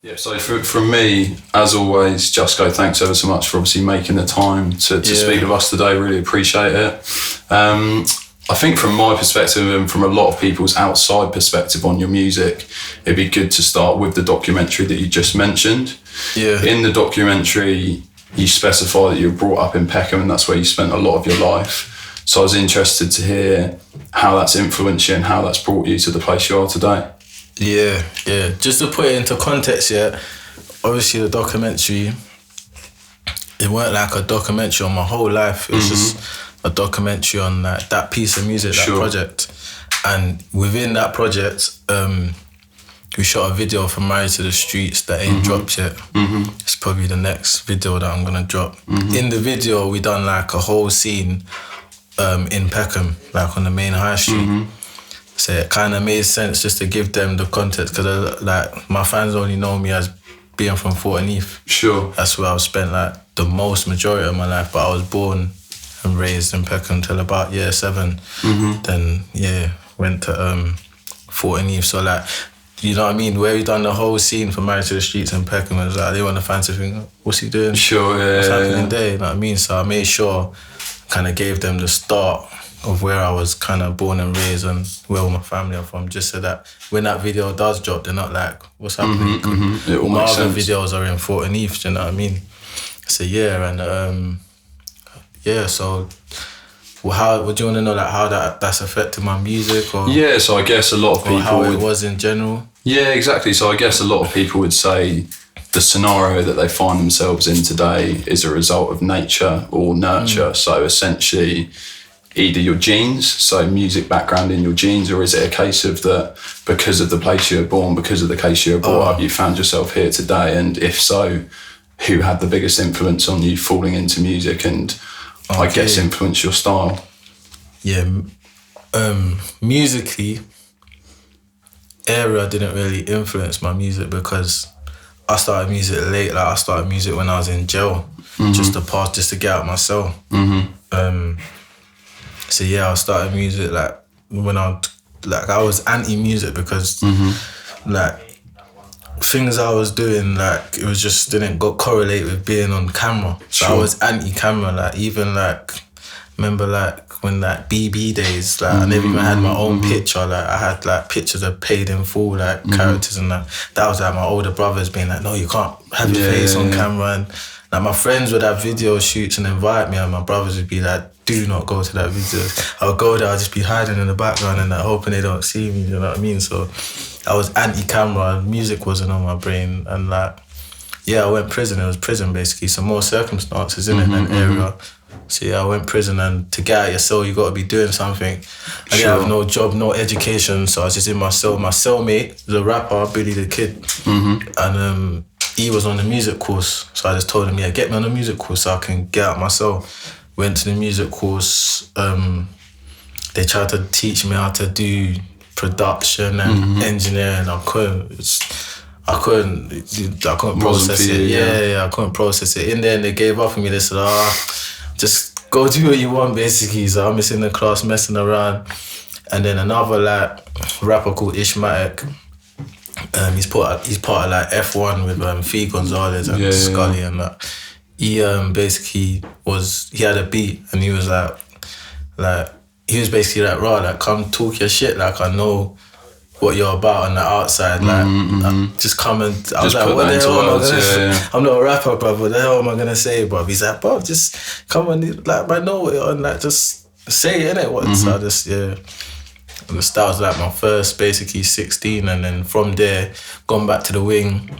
Yeah, so from me, as always, Jusco, thanks ever so much for obviously making the time to speak with us today. Really appreciate it. I think from my perspective and from a lot of people's outside perspective on your music, it'd be good to start with the documentary that you just mentioned. Yeah. In the documentary, you specify that you were brought up in Peckham and that's where you spent a lot of your life. So I was interested to hear how that's influenced you and how that's brought you to the place you are today. Yeah. Just to put it into context, obviously the documentary, it weren't like a documentary on my whole life. It was just a documentary on like that piece of music, that project. And within that project, we shot a video for Married to the Streets that ain't dropped yet. It's probably the next video that I'm gonna drop. In the video, we done like a whole scene in Peckham, like on the main high street. So it kind of made sense just to give them the context, because like my fans only know me as being from Forteneath. Sure. That's where I've spent like the most majority of my life, but I was born and raised in Peckham till about year 7. Then went to Forteneath. So like, you know what I mean? Where we done the whole scene for Married to the Streets in Peckham, it was like they want the fans to think, what's he doing? Sure, what's happening there? You know what I mean? So I made sure, kind of gave them the start of where I was kind of born and raised and where all my family are from, just so that when that video does drop, they're not like, what's happening? All my other videos are in Forteneath, do you know what I mean? So so would you want to know like how that's affected my music? Or yeah, so I guess a lot of people... how it was in general? Yeah, exactly. So I guess a lot of people would say the scenario that they find themselves in today is a result of nature or nurture. So essentially, either your genes, so music background in your genes, or is it a case of that because of the place you were born, because of the case you were brought up, you found yourself here today? And if so, who had the biggest influence on you falling into music and I guess influence your style? Yeah, musically, area didn't really influence my music because I started music late. Like I started music when I was in jail, just to get out my cell. So I started music like when I was anti-music because like things I was doing, like it was just didn't correlate with being on camera. So I was anti-camera, like even like remember like when like BB days, like I never even had my own picture. Like I had like pictures of paid in full like characters and that was like my older brothers being like, no, you can't have your face on camera. And like my friends would have video shoots and invite me, and my brothers would be like, do not go to that video. I'll go there, I'll just be hiding in the background and like, hoping they don't see me, you know what I mean? So I was anti-camera, music wasn't on my brain, and like, I went prison. It was prison basically, so more circumstances in an area. So I went prison, and to get out your cell, you got to be doing something. I didn't have no job, no education, so I was just in my cell. My cellmate was a rapper, Billy the Kid, and he was on the music course, so I just told him, get me on the music course so I can get out my cell. Went to the music course. They tried to teach me how to do production and engineering. I couldn't process it. I couldn't process it. In the end, they gave up on me. They said, just go do what you want, basically. So I'm just in the class messing around. And then another like rapper called Ishmael, he's part of like F1 with Fee Gonzalez and Scully and that. He basically he had a beat, and he was he was basically like, raw, like come talk your shit, like I know what you're about on the outside, like just come and I was like, what the hell am I gonna say? I'm not a rapper, bro, what the hell am I gonna say, bro? He's like, bro, just come and like I know what you're on, like just say it, innit? What? So I just and that was like my first basically 16, and then from there gone back to the wing.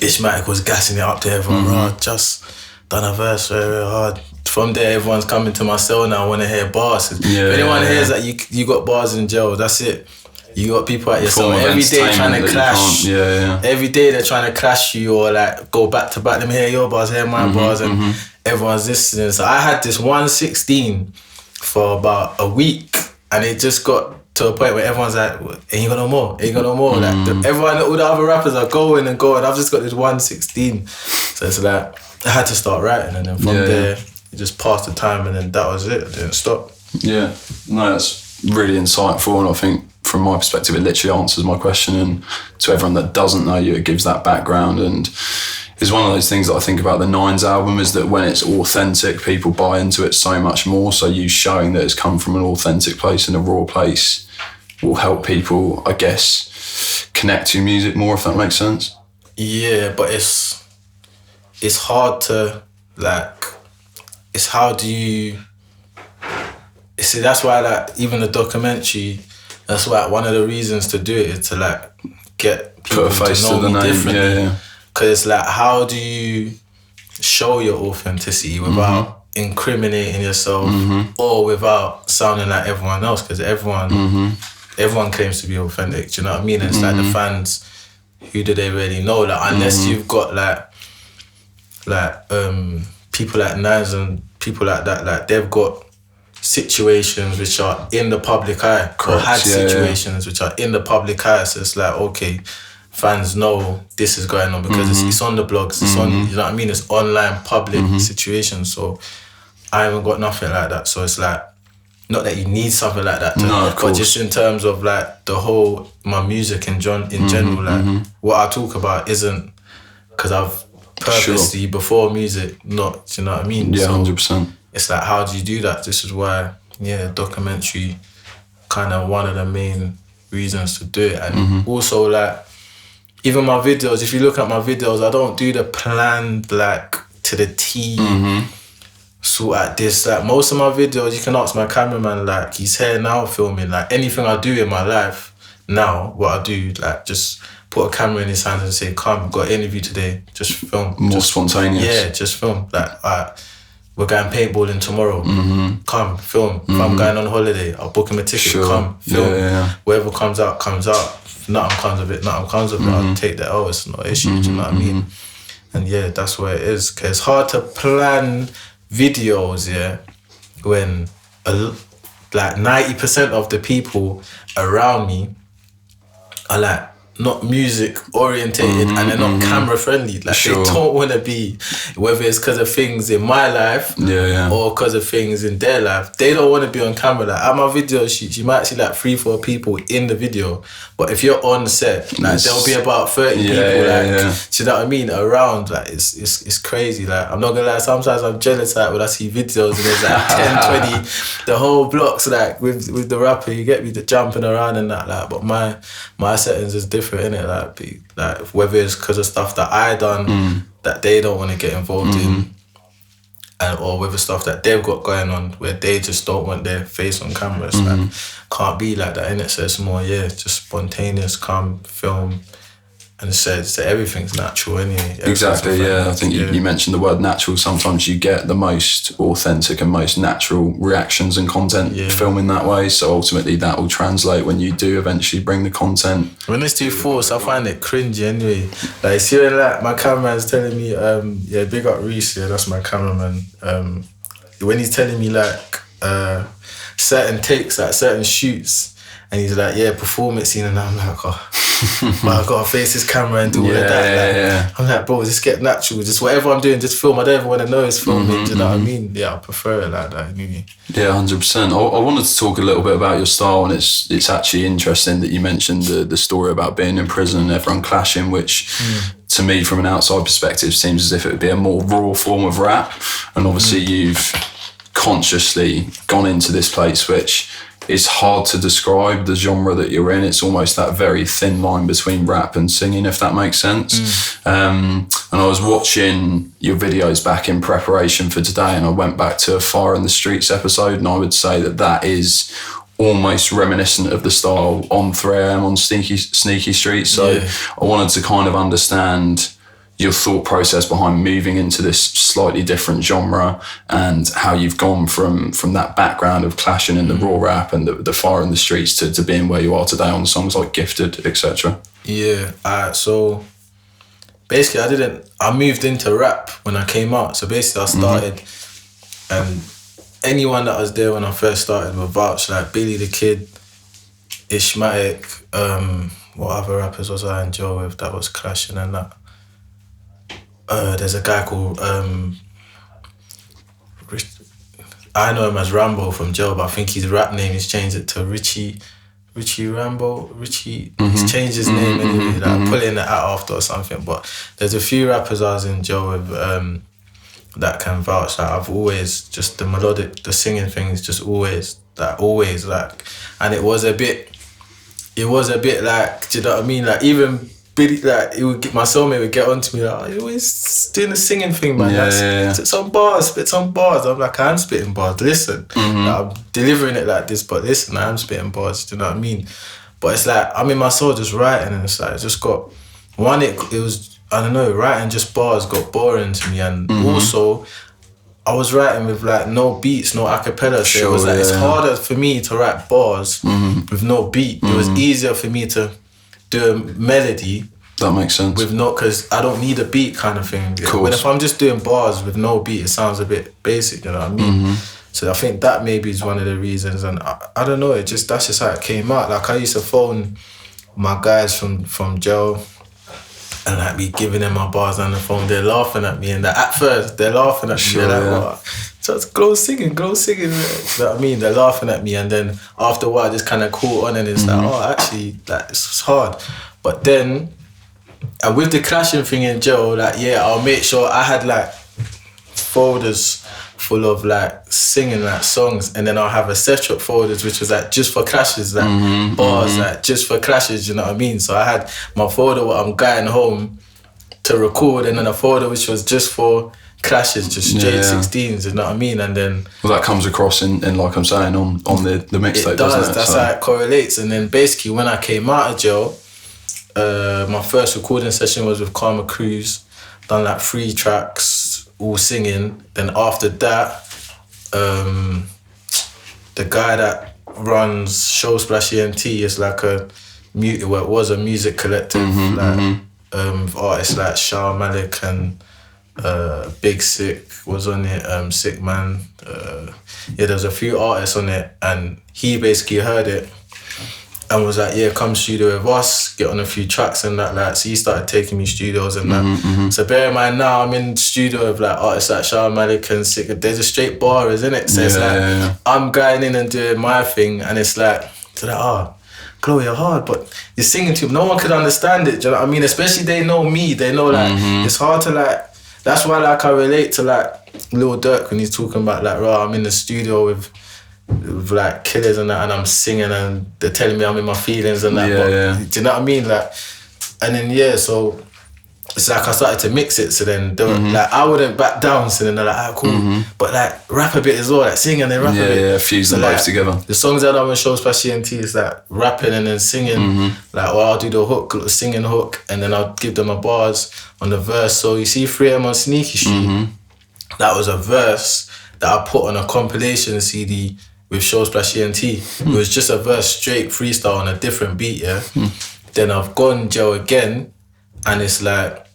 Ishmael was gassing it up to everyone, just done a verse very hard. From there, everyone's coming to my cell now, want to hear bars. If anyone hears that you got bars in jail, that's it. You got people at your cell every day trying to clash. Every day they're trying to clash you or like go back to back. Let me hear your bars, hear my bars, and everyone's listening. So I had this 116 for about a week, and it just got to a point where everyone's like, ain't you got no more? Like everyone, all the other rappers are going. I've just got this 116. So it's like I had to start writing, and then from there it just passed the time, and then that was it. I didn't stop. Yeah, no, that's really insightful, and I think from my perspective, it literally answers my question, and to everyone that doesn't know you, it gives that background. And it's one of those things that I think about the Nines album, is that when it's authentic, people buy into it so much more. So you showing that it's come from an authentic place and a raw place will help people, I guess, connect to music more, if that makes sense. Yeah, but it's hard to, like, it's how do you, see, that's why, like, even the documentary, that's why one of the reasons to do it is to, like, get people put a face to know to the me name. differently. Yeah. Because, like, how do you show your authenticity without incriminating yourself or without sounding like everyone else? Because everyone claims to be authentic, do you know what I mean? And it's like the fans, who do they really know? Like, unless you've got people like Nines and people like that, like, they've got situations which are in the public eye. Correct, or had situations which are in the public eye. So it's like, okay, fans know this is going on because it's on the blogs, it's on, you know what I mean? It's online public situations. So I haven't got nothing like that. So it's like, not that you need something like that, but just in terms of, like, the whole, my music in general, like, what I talk about isn't because I've purposely before music, not, do you know what I mean? Yeah, so 100%. It's like, how do you do that? This is why, documentary kind of one of the main reasons to do it. And also, like, even my videos, if you look at my videos, I don't do the planned, like, to the T, sort at this. Like, most of my videos, you can ask my cameraman, like, he's here now filming. Like, anything I do in my life now, what I do, like, just put a camera in his hands and say, come, got an interview today, just film. More spontaneous. Yeah, just film. Like, we're going paintballing tomorrow. Come, film. If I'm going on holiday, I'll book him a ticket. Come, film. Yeah. Whatever comes out, comes out. If nothing comes of it, I'll take that. Oh, it's not an issue, do you know what I mean? And that's where it is. Because it's hard to plan videos, when like 90% of the people around me are, like, not music orientated and they're not camera friendly. Like, they don't want to be, whether it's because of things in my life or because of things in their life, they don't want to be on camera. Like, at my video, she might see, like, 3-4 people in the video, but if you're on set, like, there'll be about 30 people, do you know what I mean, around. Like, it's crazy. Like, I'm not gonna lie, sometimes I'm jealous, like, when I see videos and there's, like, 10, 20, the whole blocks, like, with the rapper, you get me, the jumping around and that, like, but my settings is different, innit? Like, whether it's because of stuff that I done that they don't want to get involved in, and or whether stuff that they've got going on where they just don't want their face on camera. It's like, can't be like that, innit? So it's more, just spontaneous, come, film, and so everything's natural anyway. Exactly, I think you mentioned the word natural. Sometimes you get the most authentic and most natural reactions and content filming that way. So ultimately that will translate when you do eventually bring the content. When it's too forced, I find it cringy anyway. Like, see when, like, my cameraman's telling me, big up Reese, that's my cameraman. When he's telling me, like, certain takes, like certain shoots, and he's like, performance scene, and I'm like, but I gotta face this camera and do all of that. I'm like, bro, just get natural. Just whatever I'm doing, just film. I don't ever want to know it's filming. Do you know what I mean? Yeah, I prefer it like that. Really. Yeah, 100%. I wanted to talk a little bit about your style, and it's actually interesting that you mentioned the story about being in prison and everyone clashing, which to me, from an outside perspective, seems as if it would be a more raw form of rap. And obviously, you've consciously gone into this place, which it's hard to describe the genre that you're in. It's almost that very thin line between rap and singing, if that makes sense. And I was watching your videos back in preparation for today, and I went back to a Fire in the Streets episode, and I would say that is almost reminiscent of the style on 3am on Sneaky Streets. So I wanted to kind of understand your thought process behind moving into this slightly different genre, and how you've gone from that background of clashing in the raw rap and the Fire in the Streets to being where you are today on songs like Gifted, etc. So basically I moved into rap when I came out. So basically I started, and anyone that was there when I first started were vouch, like Billy the Kid, Ishmatic, what other rappers was I in jail with that was clashing and that? There's a guy called, I know him as Rambo from jail, but I think his rap name, he's changed it to Richie Richie Rambo. Richie, he's changed his name anyway. Like pulling it out after or something. But there's a few rappers I was in jail with that can vouch. Like I've always just the melodic, the singing thing is just always like, and it was a bit like, do you know what I mean? Like even Billy, like my soulmate would get onto me like, you're always doing the singing thing, man. Spit some bars. I'm like, I'm spitting bars. Listen, like, I'm delivering it like this, but listen, I'm spitting bars. Do you know what I mean? But it's like I'm in my soul just writing, and it's like it just got one. It was, I don't know, writing just bars got boring to me, and also I was writing with like no beats, no acapella. So it was like it's harder for me to write bars with no beat. It was easier for me to do a melody. That makes sense. With no, because I don't need a beat kind of thing. But if I'm just doing bars with no beat, it sounds a bit basic, you know what I mean? So I think that maybe is one of the reasons, and I don't know, that's just how it came out. Like I used to phone my guys from jail and like be giving them my bars on the phone. They're laughing at me, and at first they're laughing at me. They're like, what? Just go singing. You know what I mean? They're laughing at me, and then after a while, I just kind of caught on, and it's like, oh, actually, like it's hard. But then, and with the clashing thing in jail, like I'll make sure I had like folders full of like singing like songs, and then I'll have a separate folders which was like just for clashes, like bars, like just for clashes, you know what I mean? So I had my folder where I'm going home to record, and then a folder which was just for clashes, just straight 16s, you know what I mean? And then that comes across in like I'm saying on the mixtape, doesn't it? That's how it correlates. And then basically when I came out of jail, my first recording session was with Karma Cruz, done like 3 tracks, all singing. Then after that, the guy that runs Show Splash ENT is like it was a music collective, with artists like Shah Malik and Big Sick was on it, Sick Man. There's a few artists on it, and he basically heard it and was like, come studio with us, get on a few tracks and that, like, so he started taking me studios and that. So bear in mind now I'm in studio with like artists like Shah Malik and Sick. There's a straight bar, isn't it? So it's like I'm going in and doing my thing, and it's like, Chloe, you're hard, but you're singing to him. No one could understand it, do you know what I mean? Especially they know me, they know like it's hard to like. That's why like I relate to like Lil Durk when he's talking about like, I'm in the studio with like killers and that, and I'm singing and they're telling me I'm in my feelings and that. Do you know what I mean? Like, and then so it's like I started to mix it. So then like I wouldn't back down. So then they're like, cool, but like rap a bit as well, like sing and then rap a bit. Fuse them both together. The songs that I'm on Show Splash ENT is like rapping and then singing. Like, or I'll do the hook, singing hook, and then I'll give them my bars on the verse. So you see 3M on Sneaky Street, that was a verse that I put on a compilation CD with Show Splash ENT. It was just a verse, straight freestyle on a different beat, Then I've gone jail again, and it's like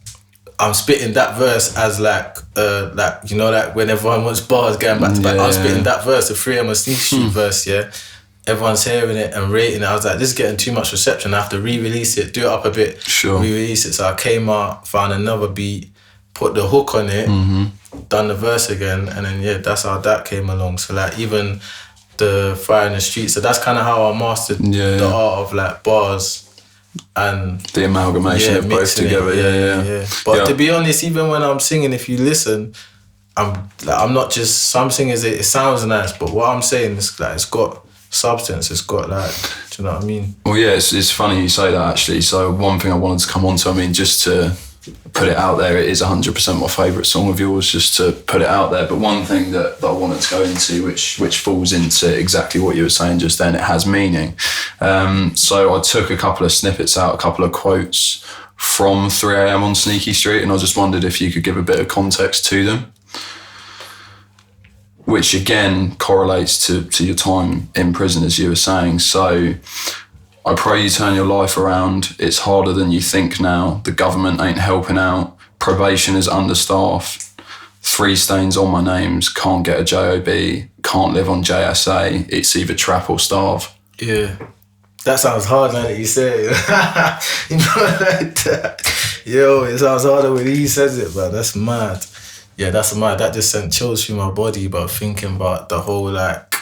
I'm spitting that verse as like you know, like when everyone wants bars going back to back, I'm spitting that verse, the 3M on Sneaky Street verse, Everyone's hearing it and rating it. I was like, this is getting too much reception. I have to re-release it, do it up a bit, re-release it. So I came out, found another beat, put the hook on it, done the verse again, and then that's how that came along. So like even the Fire in the Street, so that's kind of how I mastered the art of like bars and the amalgamation of both together. But to be honest, even when I'm singing, if you listen, I'm not just, some singers it sounds nice, but what I'm saying is like it's got substance, it's got like, do you know what I mean? Well, it's funny you say that actually. So one thing I wanted to come on to, I mean, just to put it out there, it is 100% my favourite song of yours, just to put it out there. But one thing that I wanted to go into, which falls into exactly what you were saying just then, it has meaning. So I took a couple of snippets out, a couple of quotes from 3am on Sneaky Street, and I just wondered if you could give a bit of context to them, which again correlates to your time in prison, as you were saying. So, I pray you turn your life around. It's harder than you think now. The government ain't helping out. Probation is understaffed. 3 stains on my names. Can't get a JOB. Can't live on JSA. It's either trap or starve. Yeah. That sounds hard now that you say it. You know, like that. Yo, it sounds harder when he says it, but that's mad. Yeah, that's mad. That just sent chills through my body, but thinking about the whole, like,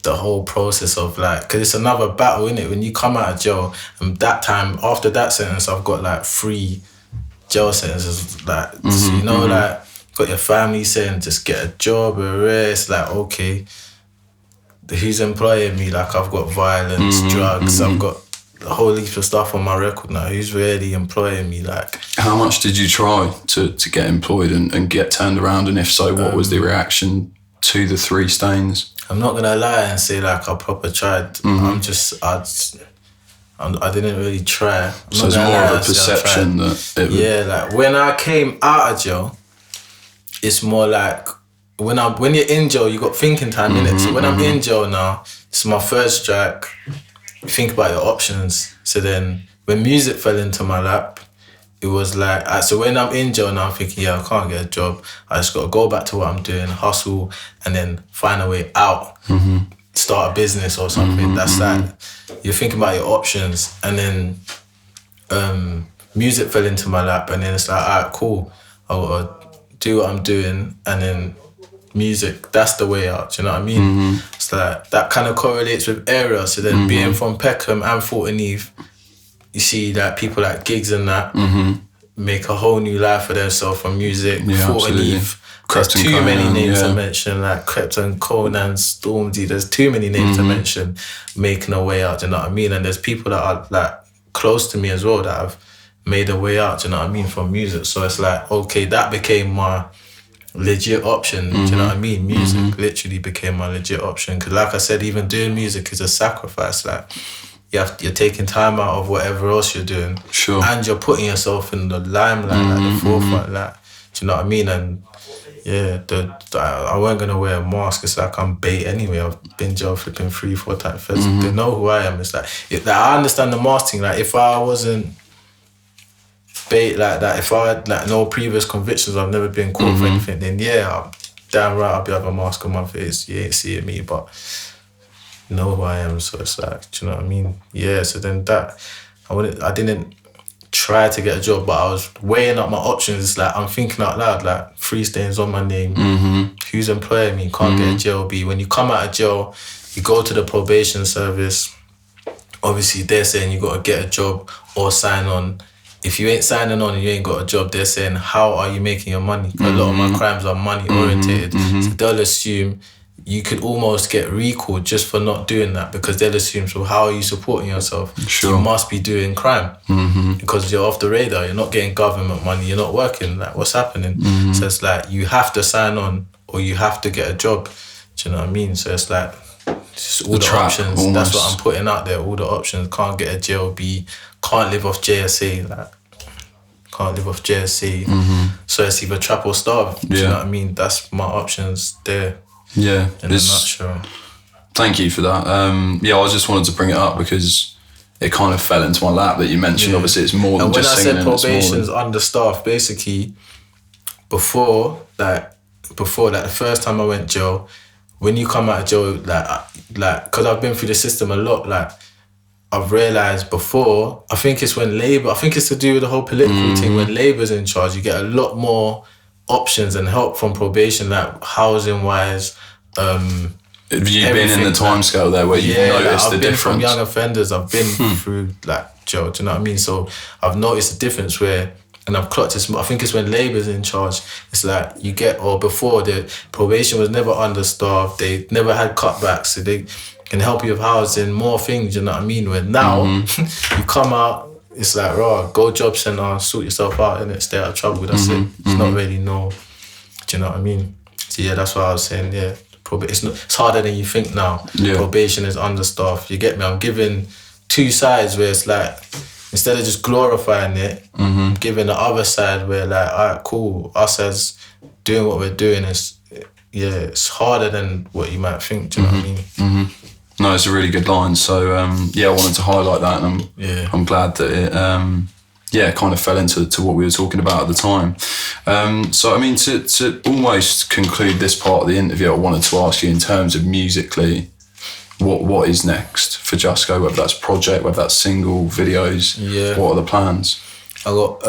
the whole process of like, because it's another battle, innit? When you come out of jail, and that time after that sentence, I've got like 3 jail sentences. Like, so, you know, like got your family saying just get a job, a rest. Like, okay, who's employing me? Like, I've got violence, drugs. I've got a whole heap of stuff on my record now. Who's really employing me? Like, how much did you try to get employed and get turned around? And if so, what was the reaction to the 3 stains? I'm not gonna lie and say like I proper tried. I didn't really try. So it's more of a perception that it would... Yeah, like when I came out of jail, it's more like when you're in jail, you got thinking time in it. So when I'm in jail now, it's my first strike. You think about your options. So then when music fell into my lap, it was like, so when I'm in jail now, I'm thinking, yeah, I can't get a job. I just got to go back to what I'm doing, hustle, and then find a way out, start a business or something. That's like, you're thinking about your options. And then music fell into my lap, and then it's like, all right, cool. I got to do what I'm doing, and then music, that's the way out, do you know what I mean? It's like, that kind of correlates with area. So then being from Peckham and Fulton Eve, you see that people like Gigs and that make a whole new life for themselves from music. Yeah, Fulton Eve, there's too many names to mention, like Krypton, Conan, Stormzy, there's too many names to mention making a way out, do you know what I mean? And there's people that are like close to me as well that have made a way out, do you know what I mean, from music. So it's like, okay, that became my legit option, do you know what I mean? Music literally became my legit option. Because like I said, even doing music is a sacrifice. Like, you're taking time out of whatever else you're doing. Sure. And you're putting yourself in the limelight, like the forefront, like, do you know what I mean? And yeah, I weren't gonna wear a mask. It's like I'm bait anyway. I've been jail flipping 3-4 times. They know who I am. It's like, I understand the mask thing. Like, if I wasn't bait like that, if I had like no previous convictions, I've never been caught for anything, then yeah, I'm damn right I'll be having a mask on my face. You ain't seeing me, but you know who I am. So it's like, do you know what I mean? Yeah, so then that, I didn't try to get a job, but I was weighing up my options. It's like, I'm thinking out loud, like 3 stains on my name. Who's employing me? Can't get a JLB. When you come out of jail, you go to the probation service. Obviously, they're saying you got to get a job or sign on. If you ain't signing on and you ain't got a job, they're saying, how are you making your money? A lot of my crimes are money orientated. So they'll assume you could almost get recalled just for not doing that, because they'll assume, so how are you supporting yourself? Sure. You must be doing crime because you're off the radar. You're not getting government money. You're not working. Like, what's happening? So it's like, you have to sign on or you have to get a job. Do you know what I mean? So it's like, just all the options. Almost. That's what I'm putting out there. All the options. Can't get a JLB. Can't live off JSA. Like, can't live off JSA. So it's either trap or starve. Do you know what I mean? That's my options there. Yeah. In a nutshell. Thank you for that. I just wanted to bring it up because it kind of fell into my lap that you mentioned. Obviously, it's more than just singing. And when I said probation's understaffed, basically, before the first time I went jail, when you come out of jail, like, because I've been through the system a lot, like, I've realised before, I think it's to do with the whole political thing, when Labour's in charge, you get a lot more options and help from probation, like housing-wise. Have you been in the timescale there where you've noticed the difference? I've been from young offenders, I've been through like jail, do you know what I mean? So I've noticed the difference where, and I've clocked this, I think it's when Labour's in charge, it's like you get, or before, the probation was never understaffed, they never had cutbacks, so they can help you with housing, more things, you know what I mean? Where now, you come out, it's like, go job centre, sort yourself out, and stay out of trouble, that's it. It's not really do you know what I mean? So yeah, that's what I was saying, yeah. It's harder than you think now. Yeah. Probation is understaffed, you get me? I'm giving 2 sides where it's like, instead of just glorifying it, giving the other side where like, all right, cool, us as doing what we're doing is, it's harder than what you might think, do you know what I mean? No, it's a really good line. So, I wanted to highlight that, and I'm glad that it, kind of fell into what we were talking about at the time. So, I mean, to almost conclude this part of the interview, I wanted to ask you, in terms of musically, what is next for Jusco, whether that's project, whether that's single, videos, what are the plans? I got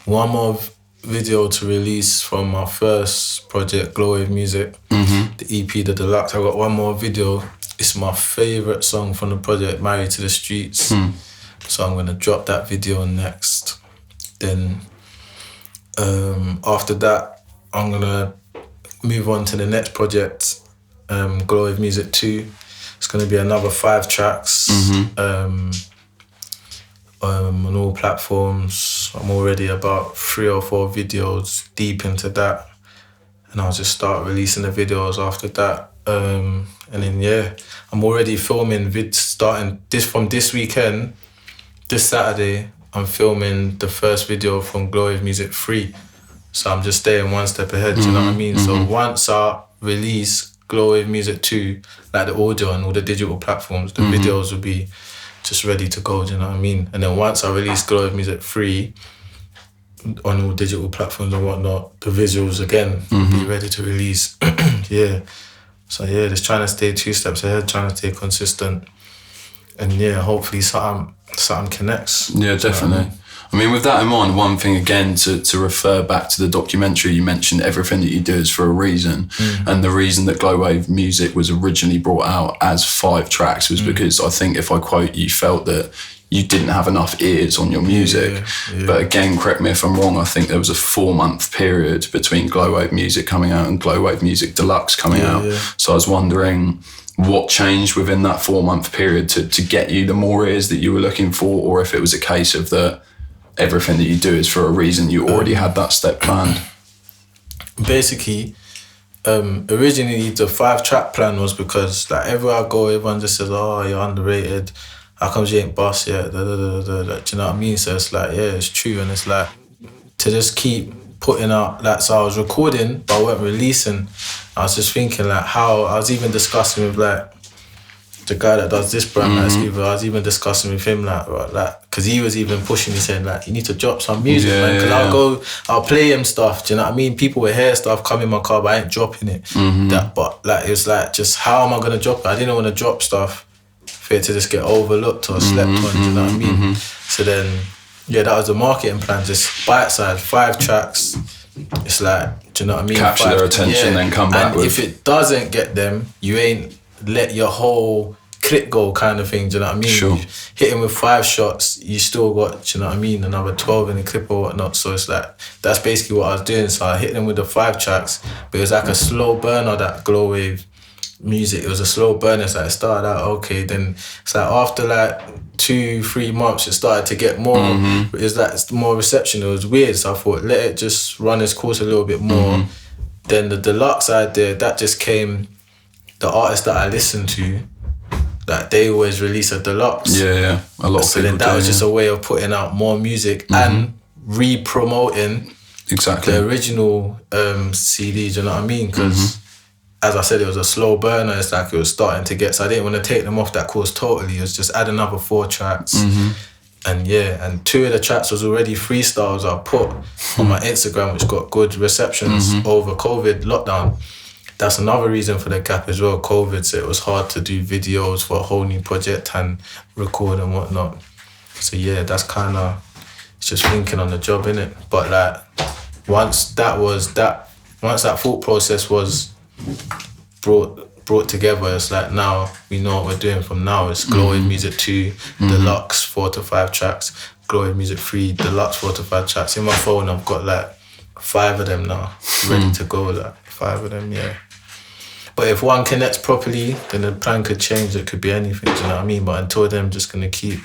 one more video to release from my first project, Lawrie Music, the EP, the deluxe. I got one more video it's my favourite song from the project, Married to the Streets. So I'm going to drop that video next. Then after that, I'm going to move on to the next project, Glow Wave Music 2. It's going to be another 5 tracks on all platforms. I'm already about 3 or 4 videos deep into that. And I'll just start releasing the videos after that. And then, yeah, I'm already filming starting from this weekend. This Saturday, I'm filming the first video from Glow Wave Music 3. So I'm just staying one step ahead, you know what I mean? So once I release Glow Wave Music 2, like the audio and all the digital platforms, the videos will be just ready to go, do you know what I mean? And then once I release Glow Wave Music 3 on all digital platforms and whatnot, the visuals again will be ready to release. Yeah. So yeah, just trying to stay 2 steps ahead, trying to stay consistent. And yeah, hopefully something connects. Yeah, definitely. I mean, with that in mind, one thing again to refer back to the documentary, you mentioned everything that you do is for a reason. And the reason that Glow Wave Music was originally brought out as 5 tracks was because I think, if I quote, you felt that you didn't have enough ears on your music. But again, correct me if I'm wrong, I think there was a 4-month period between Glow Wave Music coming out and Glow Wave Music Deluxe coming out. So I was wondering what changed within that 4-month period to get you the more ears that you were looking for, or if it was a case of that everything that you do is for a reason, you already had that step planned. Basically, originally the 5-track plan was because like everywhere I go, everyone just says, oh, you're underrated. How come you ain't boss yet? Do you know what I mean? So it's like, yeah, it's true. And it's like, to just keep putting out, like, so I was recording, but I weren't releasing. I was just thinking like how, I was even discussing with like the guy that does this brand, I was even discussing with him like, cause he was even pushing me, saying like, you need to drop some music, man. Cause I'll play him stuff, do you know what I mean? People with hair stuff come in my car, but I ain't dropping it. But like, it was like, just how am I gonna drop it? I didn't want to drop stuff for it to just get overlooked or slept on, do you know what I mean? So then, yeah, that was the marketing plan, just bite-sized, 5 tracks. It's like, do you know what I mean? Capture their attention, then come back and with... if it doesn't get them, you ain't let your whole clip go, kind of thing, do you know what I mean? Sure. Hitting with 5 shots, you still got, do you know what I mean, another 12 in the clip or whatnot. So it's like, that's basically what I was doing. So I hit them with the 5 tracks, but it was like a slow burner, that Glow Wave Music. It was a slow burner. So it started out okay, then it's like after like 2-3 months it started to get more. It was like more reception. It was weird, so I thought let it just run its course a little bit more. Then the deluxe idea, that just came, the artists that I listen to, like they always release a deluxe. A lot of so people then that do, was just a way of putting out more music and re-promoting the original CD, do you know what I mean? Because as I said, it was a slow burner. It's like it was starting to get, so I didn't want to take them off that course totally. It was just add another 4 tracks. And yeah, and 2 of the tracks was already freestyles I put on my Instagram, which got good receptions over COVID lockdown. That's another reason for the gap as well, COVID. So it was hard to do videos for a whole new project and record and whatnot. So yeah, that's kind of, it's just thinking on the job, innit? But like, once that thought process was brought together, it's like now we know what we're doing from now. It's Glow Wave Music 2, Deluxe, 4 to 5 tracks. Glow Wave Music 3, Deluxe, 4 to 5 tracks. In my phone, I've got like 5 of them now, ready to go, like 5 of them, yeah. But if one connects properly, then the plan could change. It could be anything, do you know what I mean? But until then, I'm just going to keep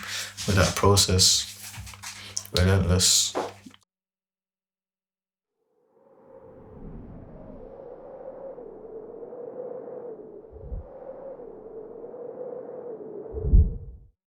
with that process. Relentless.